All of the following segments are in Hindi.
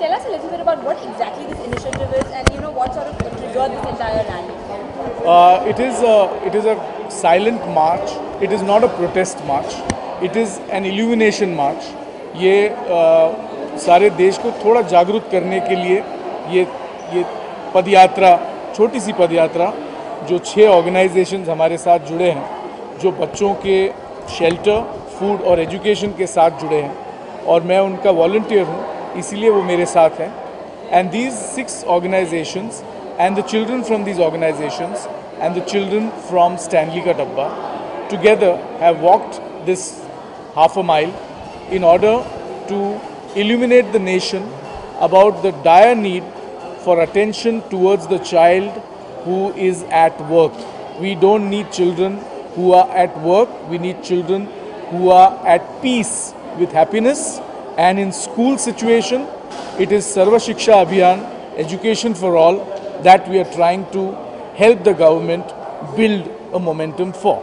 tell us a little bit about what exactly this initiative is and what sort of triggered this entire rally? It is a silent march. It is not a protest march. It is an illumination march. ये सारे देश को थोड़ा जागरूक करने के लिए ये पदयात्रा, छोटी सी पदयात्रा, जो 6 ऑर्गेनाइजेशंस हमारे साथ जुड़े हैं, जो बच्चों के शेल्टर, फूड और एजुकेशन के साथ जुड़े हैं, और मैं उनका वॉलंटियर हूँ, इसीलिए वो मेरे साथ हैं. And these 6 organisations and the children from these organizations and the children from Stanley Ka Dabba together have walked this half a mile in order to illuminate the nation about the dire need for attention towards the child who is at work. We don't need children who are at work, we need children who are at peace with happiness. And in school situation, it is Sarva Shiksha Abhiyan, education for all, that we are trying to help the government build a momentum for.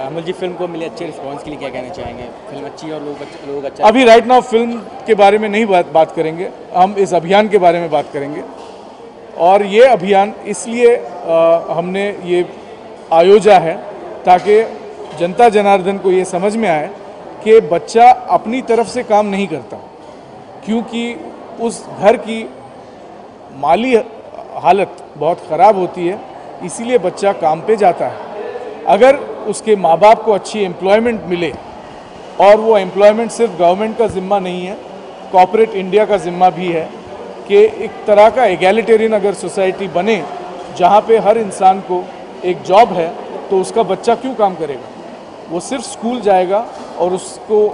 Amal ji, film को मिले अच्छे रिस्पांस के लिए क्या कहना चाहेंगे? फिल्म अच्छी और लोग अच्छा. अभी राइट नाउ फिल्म के बारे में नहीं बात करेंगे, हम इस अभियान के बारे में बात करेंगे. और ये अभियान इसलिए हमने ये आयोजा है ताकि जनता जनार्दन को ये समझ में आए कि बच्चा अपनी तरफ से काम नहीं करता, क्योंकि उस घर की माली हालत बहुत ख़राब होती है, इसीलिए बच्चा काम पे जाता है. अगर उसके माँ बाप को अच्छी एम्प्लॉयमेंट मिले, और वो एम्प्लॉयमेंट सिर्फ गवर्नमेंट का ज़िम्मा नहीं है, कॉर्पोरेट इंडिया का ज़िम्मा भी है, कि एक तरह का एगैलिटेरियन अगर सोसाइटी बने जहाँ पे हर इंसान को एक जॉब है, तो उसका बच्चा क्यों काम करेगा? वो सिर्फ स्कूल जाएगा और उसको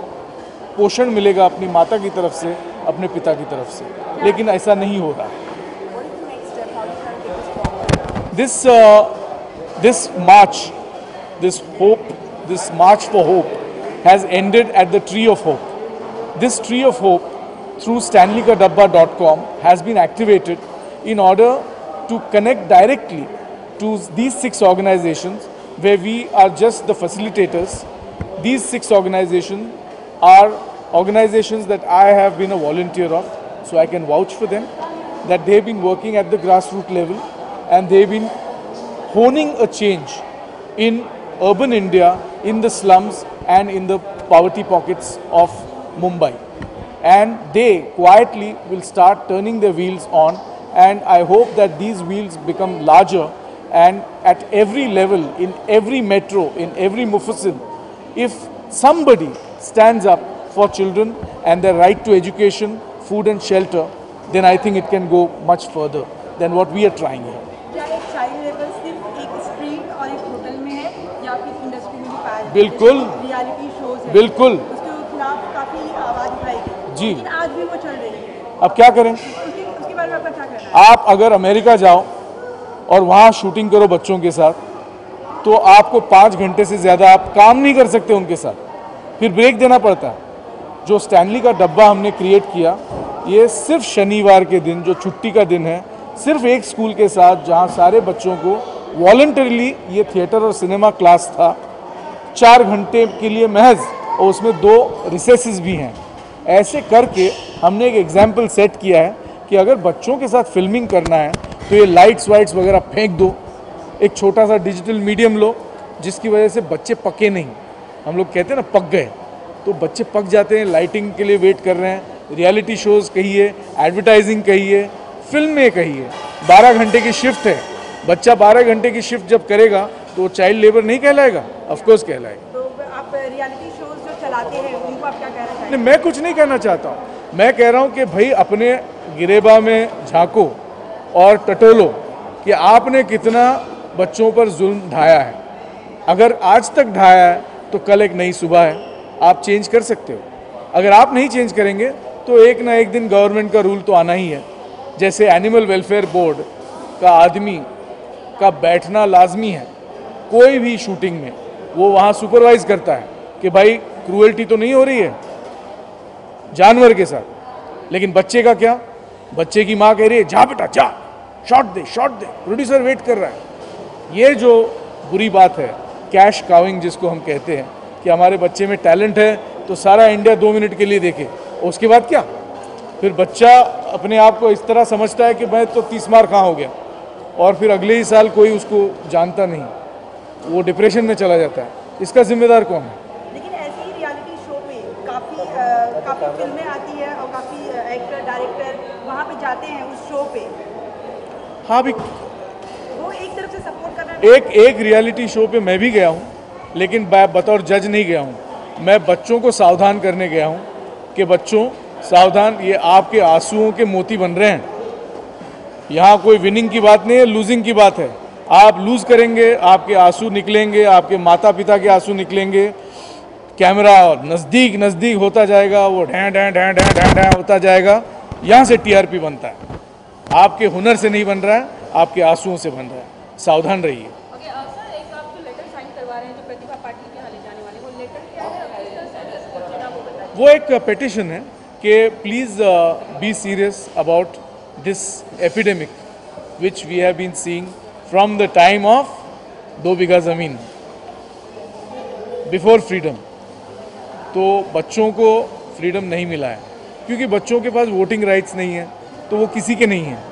पोषण मिलेगा अपनी माता की तरफ से, अपने पिता की तरफ से. लेकिन ऐसा नहीं हो रहा. This march, this march for hope has ended at the Tree of Hope. This Tree of Hope through StanleyKaDabba.com has been activated in order to connect directly to these 6 organizations where we are just the facilitators. These 6 organizations are organizations that I have been a volunteer of, so I can vouch for them, that they've been working at the grassroots level and they've been honing a change in urban India, in the slums and in the poverty pockets of Mumbai. And they quietly will start turning their wheels on, and I hope that these wheels become larger, and at every level, in every metro, in every mufassil, if somebody stands up for children and their right to education, food and shelter, then I think it can go much further than what we are trying here. क्या एक चाइल्ड लेबर सिर्फ एक स्ट्रीट और एक होटल में है, या फिर इंडस्ट्री में भी पाया जाता है? बिल्कुल, रियलिटी शोज है, बिल्कुल, उसके खिलाफ काफी आवाज उठाई गई जी, लेकिन आज भी वो चल रही है. अब क्या करें? उसके बारे में आपका क्या कहना है? आप अगर अमेरिका जाओ और वहाँ शूटिंग करो बच्चों के साथ, तो आपको 5 घंटे से ज़्यादा आप काम नहीं कर सकते उनके साथ, फिर ब्रेक देना पड़ता है. जो स्टैनली का डब्बा हमने क्रिएट किया, ये सिर्फ शनिवार के दिन, जो छुट्टी का दिन है, सिर्फ एक स्कूल के साथ जहाँ सारे बच्चों को वॉलंटरीली ये थिएटर और सिनेमा क्लास था, 4 घंटे के लिए महज, और उसमें 2 रिसेसेस भी हैं. ऐसे करके हमने एक एग्जाम्पल सेट किया है कि अगर बच्चों के साथ फिल्मिंग करना है तो ये लाइट्स वाइट्स वगैरह फेंक दो, एक छोटा सा डिजिटल मीडियम लो, जिसकी वजह से बच्चे पके नहीं. हम लोग कहते हैं ना, पक गए, तो बच्चे पक जाते हैं. लाइटिंग के लिए वेट कर रहे हैं, रियलिटी शोज़ कहिए, एडवर्टाइजिंग कहिए, फिल्में कहिए. 12 घंटे की शिफ्ट है, बच्चा 12 घंटे की शिफ्ट जब करेगा तो वो चाइल्ड लेबर नहीं कहलाएगा? ऑफकोर्स कहलाएगा. तो आप रियलिटी शोज जो चलाते हैं उनको आप क्या कहना चाहते हैं? नहीं, मैं कुछ नहीं कहना चाहता हूँ. मैं कह रहा हूँ कि भाई अपने गिरेबा में झांको और टटोलो कि आपने कितना बच्चों पर जुल्म ढाया है. अगर आज तक ढाया है तो कल एक नई सुबह है, आप चेंज कर सकते हो. अगर आप नहीं चेंज करेंगे तो एक ना एक दिन गवर्नमेंट का रूल तो आना ही है. जैसे एनिमल वेलफेयर बोर्ड का आदमी का बैठना लाजमी है कोई भी शूटिंग में, वो वहाँ सुपरवाइज करता है कि भाई क्रूएल्टी तो नहीं हो रही है जानवर के साथ. लेकिन बच्चे का क्या? बच्चे की माँ कह रही है जा बेटा जा, शॉट दे, प्रोड्यूसर वेट कर रहा है. ये जो बुरी बात है, कैश काउइंग जिसको हम कहते हैं, कि हमारे बच्चे में टैलेंट है तो सारा इंडिया 2 मिनट के लिए देखे, उसके बाद क्या? फिर बच्चा अपने आप को इस तरह समझता है कि मैं तो 30 मार कहाँ हो गया, और फिर अगले ही साल कोई उसको जानता नहीं, वो डिप्रेशन में चला जाता है। इसका जिम्मेदार कौन है? लेकिन ऐसे ही रियलिटी शो पे काफ़ी फिल्में आती है और काफ़ी एक्टर डायरेक्टर वहाँ पे जाते हैं उस शो पे। हाँ भी, वो एक तरफ से सपोर्ट कर रहे हैं। एक रियलिटी शो पे मैं भी गया हूँ, लेकिन बतौर जज नहीं गया हूँ। मैं बच्चों को सावधान करने गया हूँ कि बच्चों सावधान, ये आपके आंसुओं के मोती बन रहे हैं। यहाँ कोई विनिंग की बात नहीं है, लूजिंग की बात है। आप लूज करेंगे, आपके आंसू निकलेंगे, आपके माता पिता के आंसू निकलेंगे, कैमरा नज़दीक नज़दीक होता जाएगा, वो ढैं ढैं ढैं ढैं ढैं ढैं होता जाएगा। यहाँ से टीआरपी बनता है, आपके हुनर से नहीं बन रहा है, आपके आंसुओं से बन रहा है। सावधान रहिए। ओके सर, एक आप जो लेटर साइन करवा रहे हैं जो प्रतिभा पाटिल के यहाँ ले जाने वाले, वो लेटर क्या है और किस तरह से पहुंचेगा वो बताइए। वो एक पेटिशन है कि please be serious about this epidemic which we have been seeing from the time of 2 बीघा ज़मीन बिफोर फ्रीडम। तो बच्चों को फ्रीडम नहीं मिला है क्योंकि बच्चों के पास वोटिंग राइट्स नहीं है, तो वो किसी के नहीं हैं,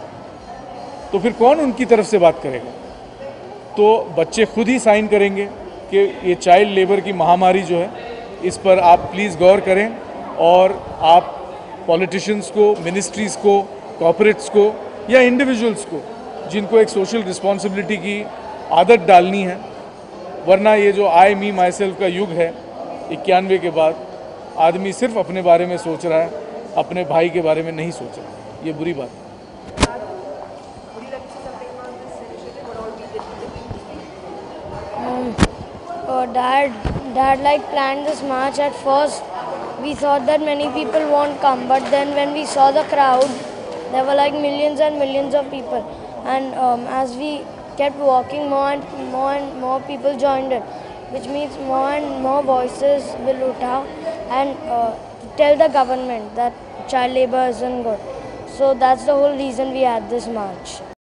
तो फिर कौन उनकी तरफ से बात करेगा? तो बच्चे खुद ही साइन करेंगे कि ये चाइल्ड लेबर की महामारी जो है, इस पर आप प्लीज़ गौर करें, और आप पॉलिटिशियंस को, मिनिस्ट्रीज़ को, कॉर्पोरेट्स को या इंडिविजुअल्स को, जिनको एक सोशल रिस्पॉन्सिबिलिटी की आदत डालनी है, वरना ये जो आई मी माई सेल्फ का युग है 91 के बाद, आदमी सिर्फ अपने बारे में सोच रहा है, अपने भाई के बारे में नहीं सोच रहा। ये बुरी बात है। Dad like planned this march. At first we thought that many people won't come, but then when we saw the crowd, there were like millions and millions of people, and as we kept walking, more people joined it, which means more and more voices will utha and tell the government that child labor isn't good. So that's the whole reason we had this march.